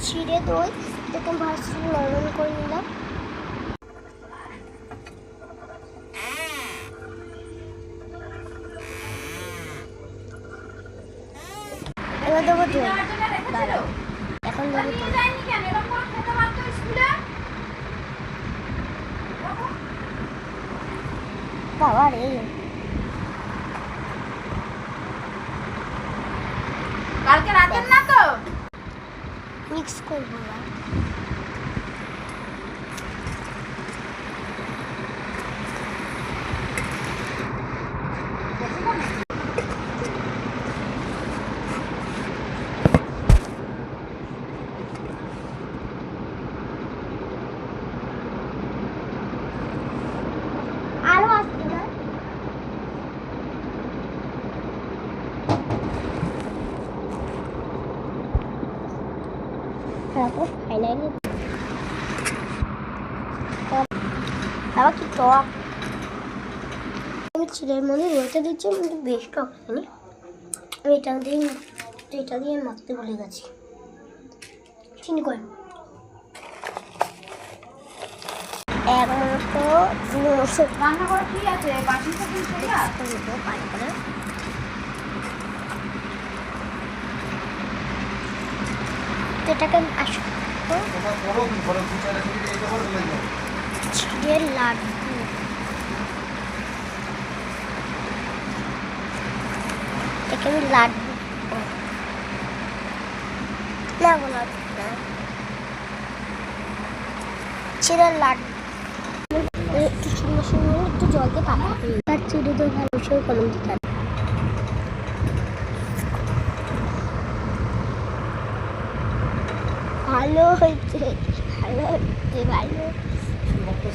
ছিঁড়ে দই দেখুন ভার্সিটি নরম করে নিলাম। এবার দেবো দই, এখন দেবো দই। বাবা রে, কালকে রাতের না তো, মিক্স করবো না। আরো আসছে না, তারপর ফাইনালি আবার কি টক। আমি চিড়ের মধ্যে রয়েতে দিচ্ছি, কিন্তু বেশ টক হয়নি। আমি এটা দিয়ে মাখতে ভুলে গেছি। চিনি করে একমাত্র রান্না করে কি আছে বাসি থেকে সেটা পানি করে এটাকে চিড়ের লাড্ডু, এটাকে আমি লাড্ডু না বলা চিড়ের লাড্ডু। একটু সুন্দর সুন্দর একটু জলতে পাঠাতে তার চিড়ে তো ভালো সে কলম দিতে ভালো হয়েছে, ভালো হয়েছে, ভালো।